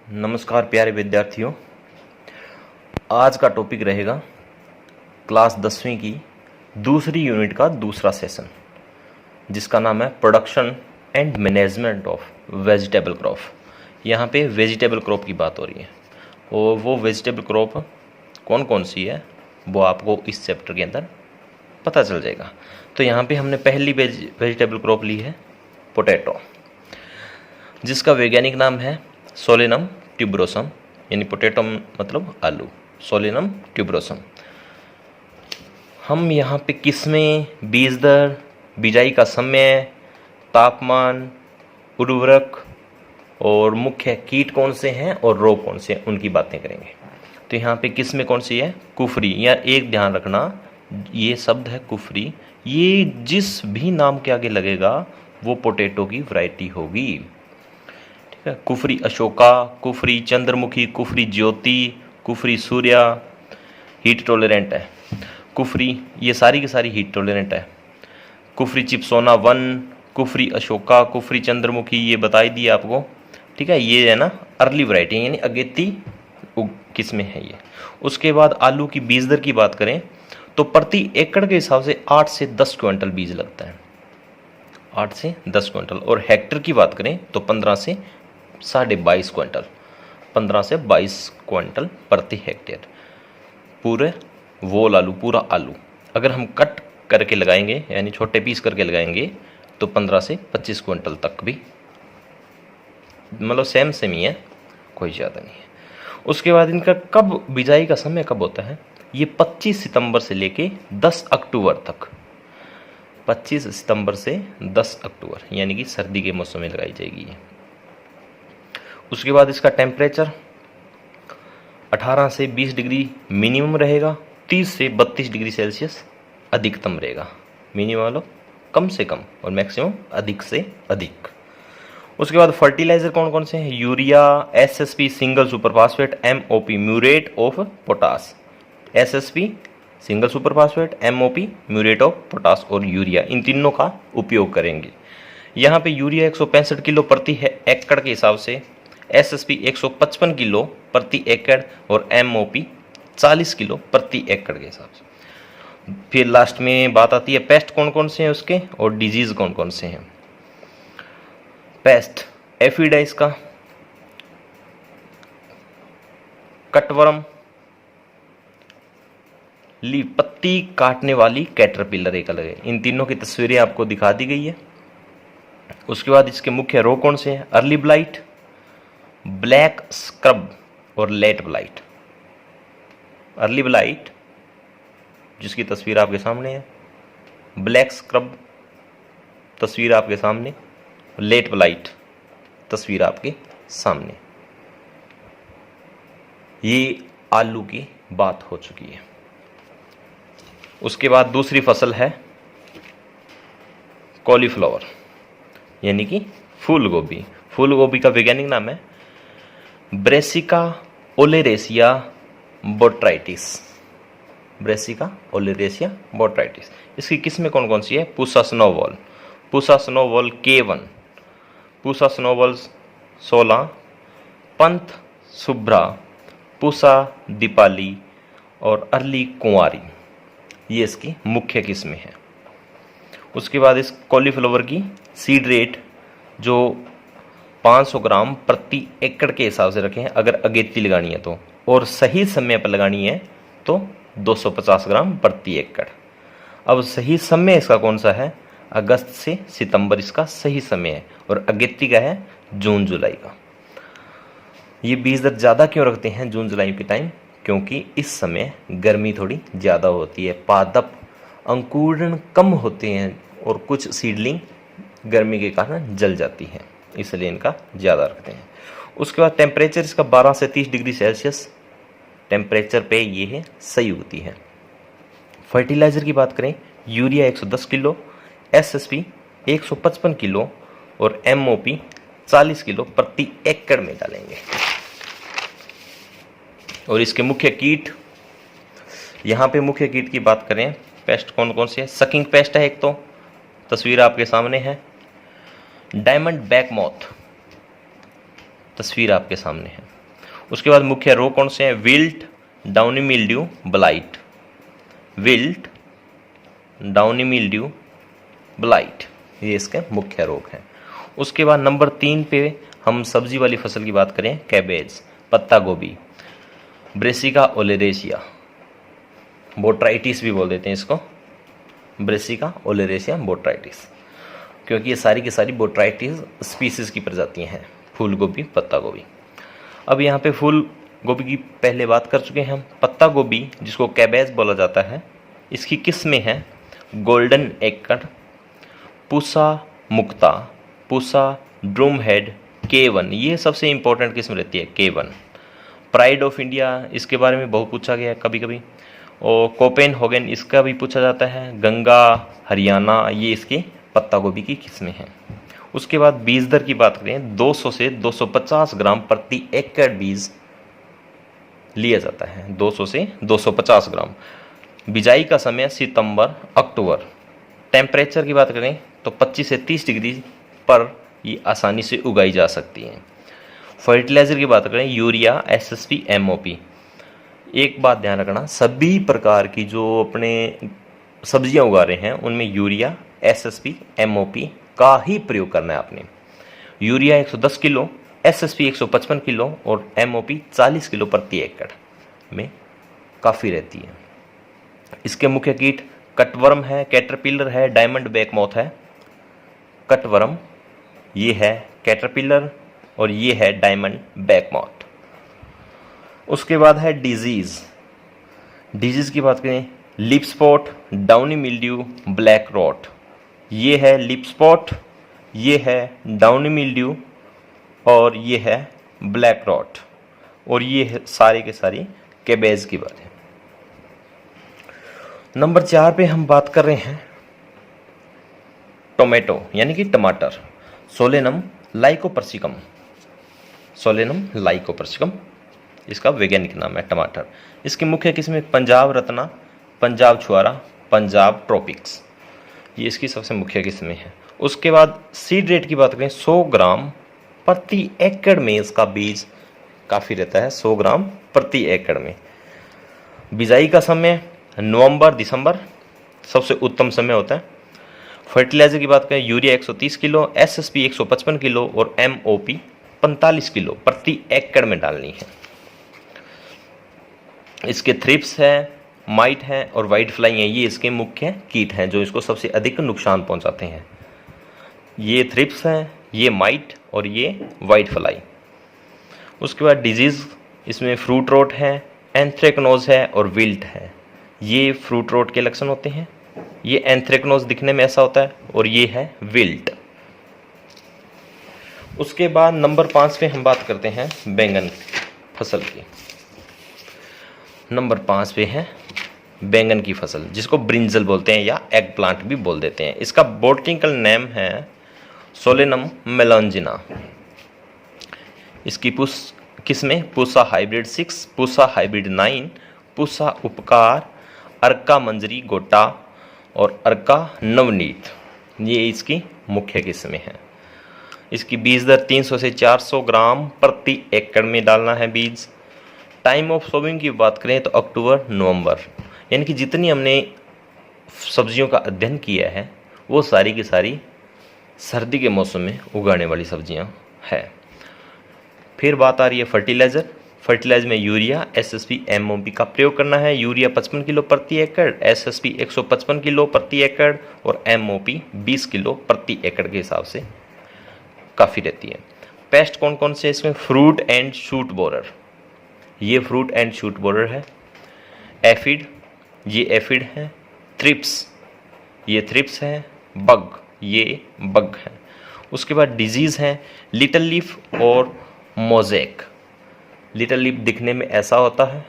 नमस्कार प्यारे विद्यार्थियों। आज का टॉपिक रहेगा क्लास 10वीं की दूसरी यूनिट का दूसरा सेशन, जिसका नाम है production and management of vegetable crop. यहाँ पे वेजिटेबल क्रॉप की बात हो रही है और वो वेजिटेबल क्रॉप कौन कौन सी है वो आपको इस चैप्टर के अंदर पता चल जाएगा। तो यहाँ पे हमने पहली वेजिटेबल क्रॉप ली है पोटैटो, जिसका वैज्ञानिक नाम है सोलेनम ट्यूबरोसम, यानी पोटैटो मतलब आलू, सोलेनम ट्यूबरोसम। हम यहाँ पे किस्में, बीज दर, बिजाई का समय, तापमान, उर्वरक और मुख्य कीट कौन से हैं और रोग कौन से हैं उनकी बातें करेंगे। तो यहाँ पे किस्में कौन सी है? कुफरी। या एक ध्यान रखना, ये शब्द है कुफरी, ये जिस भी नाम के आगे लगेगा वो पोटैटो की वैरायटी होगी। कुफरी अशोका, कुफरी चंद्रमुखी, कुफरी ज्योति, कुफरी सूर्या हीट टॉलरेंट है। कुफरी ये सारी की सारी हीट टॉलरेंट है। कुफरी चिप्सोना 1, कुफरी अशोका, कुफरी चंद्रमुखी ये बता ही दिया आपको, ठीक है। ये है ना अर्ली वैरायटी, यानी अगेती किस्में हैं ये। उसके बाद आलू की बीज दर की बात करें तो प्रति एकड़ के हिसाब से 8 से 10 क्विंटल बीज लगता है, 8 से 10 क्विंटल। और हेक्टर की बात करें तो 15 से 22.5 क्विंटल, 15 से 22 क्विंटल प्रति हेक्टेयर। पूरे वोल आलू, पूरा आलू अगर हम कट करके लगाएंगे, यानी छोटे पीस करके लगाएंगे, तो 15 से 25 क्विंटल तक भी, मतलब सेम ही है, कोई ज़्यादा नहीं है। उसके बाद इनका कब बिजाई का समय कब होता है? ये 25 सितंबर से लेके 10 अक्टूबर तक, 25 सितंबर से 10 अक्टूबर, यानी कि सर्दी के मौसम में लगाई जाएगी ये। उसके बाद इसका टेम्परेचर 18 से 20 डिग्री मिनिमम रहेगा, 30 से 32 डिग्री सेल्सियस अधिकतम रहेगा। मिनिमम वालों कम से कम और मैक्सिमम अधिक से अधिक। उसके बाद फर्टिलाइजर कौन कौन से हैं? Urea, SSP single super phosphate, MOP muriate of potash. SSP single super phosphate, MOP muriate of potash और यूरिया, इन तीनों का उपयोग करेंगे। यहाँ पे यूरिया 165 किलो प्रति एकड़ के हिसाब से, एसएसपी 155 किलो प्रति एकड़ और एमओपी 40 किलो प्रति एकड़ के हिसाब से। फिर लास्ट में बात आती है पेस्ट कौन कौन से हैं उसके और डिजीज कौन कौन से हैं। पेस्ट एफिडाइस का, कटवर्म, पत्ती काटने वाली कैटरपिलर एक अलग है। इन तीनों की तस्वीरें आपको दिखा दी गई है। उसके बाद इसके मुख्य रोग कौन से हैं? अर्ली ब्लाइट, ब्लैक स्क्रब और लेट ब्लाइट। अर्ली ब्लाइट जिसकी तस्वीर आपके सामने है, ब्लैक स्क्रब तस्वीर आपके सामने, लेट ब्लाइट तस्वीर आपके सामने। ये आलू की बात हो चुकी है। उसके बाद दूसरी फसल है कॉलीफ्लावर, यानी कि फूल गोभी। फूल गोभी का वैज्ञानिक नाम है Brassica oleracea botrytis. Brassica oleracea botrytis. इसकी किस्में कौन कौन सी है? Pusa snowball, Pusa snowball K1, Pusa snowball 16, पंथ शुभ्रा, पूसा दीपाली और अर्ली कुंवारी, ये इसकी मुख्य किस्में हैं। उसके बाद इस कॉलीफ्लावर की सीड रेट जो 500 ग्राम प्रति एकड़ के हिसाब से रखें अगर अगेती लगानी है तो, और सही समय पर लगानी है तो 250 ग्राम प्रति एकड़। अब सही समय इसका कौन सा है? अगस्त से सितंबर इसका सही समय है और अगेती का है जून जुलाई का। ये बीज दर ज़्यादा क्यों रखते हैं जून जुलाई के टाइम? क्योंकि इस समय गर्मी थोड़ी ज़्यादा होती है, पादप अंकुरण कम होते हैं और कुछ सीडलिंग गर्मी के कारण जल जाती हैं, इसलिए इनका ज़्यादा रखते हैं। उसके बाद टेम्परेचर इसका 12 से 30 डिग्री सेल्सियस टेम्परेचर पे ये है सही होती है। फर्टिलाइज़र की बात करें, यूरिया 110 किलो, एसएसपी 155 किलो और एमओपी 40 किलो प्रति एकड़ में डालेंगे। और इसके मुख्य कीट, यहाँ पे मुख्य कीट की बात करें, पेस्ट कौन कौन से है? सकिंग पेस्ट है एक, तो तस्वीर आपके सामने है। डायमंड बैक मॉथ तस्वीर आपके सामने है। उसके बाद मुख्य रोग कौन से हैं? Wilt, downy mildew, blight. Wilt, downy mildew, blight, ये इसके मुख्य रोग हैं। उसके बाद नंबर 3 पे हम सब्जी वाली फसल की बात करें, कैबेज, पत्ता गोभी, ब्रेसिका ओलेरेशिया, बोट्राइटिस भी बोल देते हैं इसको, ब्रेसिका ओलेरेशिया बोट्राइटिस, क्योंकि ये सारी की सारी बोट्राइटिस स्पीसीज की प्रजातियां हैं, फूल गोभी, पत्ता गोभी। अब यहाँ पे फूल गोभी की पहले बात कर चुके हैं हम। पत्ता गोभी जिसको कैबेज बोला जाता है, इसकी किस्में हैं गोल्डन एकड़, पूसा मुक्ता, पूसा ड्रूम हेड, K1, ये सबसे इंपॉर्टेंट किस्म रहती है K1। प्राइड ऑफ इंडिया, इसके बारे में बहुत पूछा गया है कभी कभी। और कोपेन होगन, इसका भी पूछा जाता है। गंगा, हरियाणा, ये इसकी पत्ता गोभी की किस्में हैं। उसके बाद बीज दर की बात करें, 200 से 250 ग्राम प्रति एकड़ बीज लिया जाता है, 200 से 250 ग्राम। बिजाई का समय सितंबर अक्टूबर। टेम्परेचर की बात करें तो 25 से 30 डिग्री पर ये आसानी से उगाई जा सकती हैं। फर्टिलाइज़र की बात करें, यूरिया, SSP, MOP। एक बात ध्यान रखना, सभी प्रकार की जो अपने सब्जियां उगा रहे हैं उनमें यूरिया, SSP, MOP का ही प्रयोग करना है आपने। यूरिया 110 किलो, SSP 155 किलो और MOP 40 किलो प्रति एकड़ में काफ़ी रहती है। इसके मुख्य कीट कटवर्म है, कैटरपिलर है, डायमंड बैकमॉथ है। कटवर्म ये है कैटरपिलर और ये है डायमंड बैकमॉथ। उसके बाद है डिजीज़। डिजीज़ की बात करें, leaf spot, downy mildew, black rot. ये है लिप स्पॉट, ये है डाउनी मिल्ड्यू और ये है ब्लैक रॉट, और ये है सारे के सारी कैबेज की बात है। नंबर 4 पे हम बात कर रहे हैं टोमेटो यानी कि टमाटर, सोलेनम लाइकोपर्सिकम। सोलेनम लाइकोपर्सिकम इसका वैज्ञानिक नाम है टमाटर। इसकी मुख्य किस्में पंजाब रत्ना, पंजाब छुआरा, पंजाब ट्रॉपिक्स, ये इसकी सबसे मुख्य किस्में हैं। उसके बाद सीड रेट की बात करें, 100 ग्राम प्रति एकड़ में इसका बीज काफ़ी रहता है, 100 ग्राम प्रति एकड़ में। बिजाई का समय नवंबर दिसंबर सबसे उत्तम समय होता है। फर्टिलाइजर की बात करें, यूरिया 130 किलो, SSP 155 किलो और MOP 45 किलो प्रति एकड़ में डालनी है। इसके थ्रिप्स है, माइट है और वाइट फ्लाई हैं, ये इसके मुख्य कीट हैं जो इसको सबसे अधिक नुकसान पहुंचाते हैं। ये थ्रिप्स हैं, ये माइट और ये वाइट फ्लाई। उसके बाद डिजीज़, इसमें फ्रूट रोट है, एंथ्रेक्नोज है और विल्ट है। ये फ्रूट रोट के लक्षण होते हैं। ये एंथ्रेक्नोज दिखने में ऐसा होता है और ये है विल्ट। उसके बाद नंबर 5 पे हम बात करते हैं बैंगन फसल की। नंबर 5 पे है बैंगन की फसल, जिसको ब्रिंजल बोलते हैं या एग प्लांट भी बोल देते हैं। इसका बॉटनिकल नेम है सोलेनम मेलॉन्जिना। इसकी किस्में पूसा हाइब्रिड 6, पूसा हाइब्रिड 9, पूसा उपकार, अर्का मंजरी गोटा और अर्का नवनीत, ये इसकी मुख्य किस्में हैं। इसकी बीज दर 300 से 400 ग्राम प्रति एकड़ में डालना है बीज। टाइम ऑफ सोविंग की बात करें तो अक्टूबर नवंबर, यानी कि जितनी हमने सब्जियों का अध्ययन किया है वो सारी की सारी सर्दी के मौसम में उगाने वाली सब्जियां हैं। फिर बात आ रही है फर्टिलाइज़र। फर्टिलाइजर में यूरिया, SSP, MOP का प्रयोग करना है। यूरिया 55 किलो प्रति एकड़, SSP 155 किलो प्रति एकड़ और MOP 20 किलो प्रति एकड़ के हिसाब से काफ़ी रहती है। पेस्ट कौन कौन से इसमें, फ्रूट एंड शूट बोरर, ये फ्रूट एंड शूट बोरर है। एफिड, ये एफिड है। थ्रिप्स, ये थ्रिप्स है। बग, ये बग है। उसके बाद डिजीज़ है लिटिल लीफ और मोज़ेक। लिटिल लीफ दिखने में ऐसा होता है,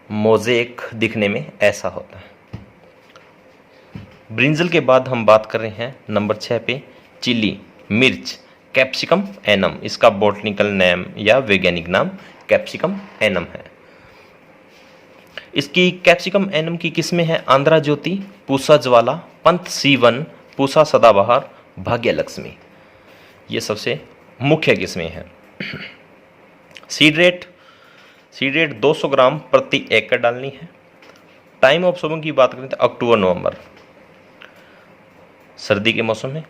मोज़ेक दिखने में ऐसा होता है। ब्रिंजल के बाद हम बात कर रहे हैं नंबर 6 पे चिली, मिर्च, कैप्सिकम एनम। इसका बॉटनिकल नेम या वैज्ञानिक नाम कैप्सिकम एनम है। इसकी कैप्सिकम एनम की किस्में हैं आंध्रा ज्योति, पूसा ज्वाला, पंथ C1, पूसा सदाबहार, भाग्य लक्ष्मी, ये सबसे मुख्य किस्में हैं। सीड रेट 200 ग्राम प्रति एकड़ डालनी है। टाइम ऑफ सोइंग की बात करें तो अक्टूबर नवंबर, सर्दी के मौसम में।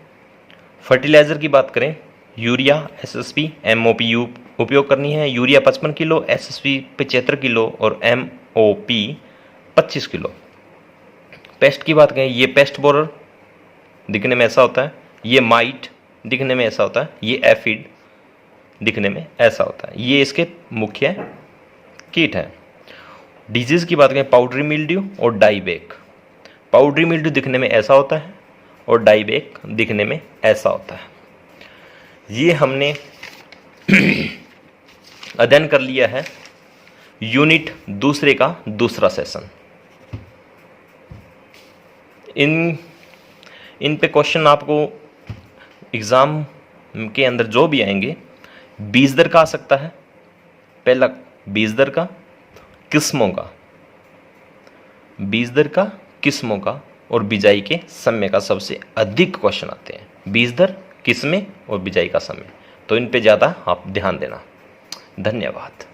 फर्टिलाइज़र की बात करें, यूरिया, एसएसपी, एमओपी उपयोग करनी है। यूरिया 55 किलो, एसएसपी 75 किलो और एमओपी 25 किलो। पेस्ट की बात करें, ये पेस्ट बोरर दिखने में ऐसा होता है, ये माइट दिखने में ऐसा होता है, ये एफिड दिखने में ऐसा होता है। ये इसके मुख्य कीट हैं। डिजीज की बात करें, पाउडरी मिल्ड्यू और डाईबैक। पाउडरी मिल्ड्यू दिखने में ऐसा होता है और डाईबैक दिखने में ऐसा होता है। ये हमने अध्ययन कर लिया है यूनिट दूसरे का दूसरा सेशन। इन पे क्वेश्चन आपको एग्ज़ाम के अंदर जो भी आएंगे, बीज दर का आ सकता है। पहला बीज दर का, किस्मों का, बीज दर का, किस्मों का और बिजाई के समय का सबसे अधिक क्वेश्चन आते हैं। बीज दर, किस्में और बिजाई का समय, तो इन पे ज़्यादा आप ध्यान देना। धन्यवाद।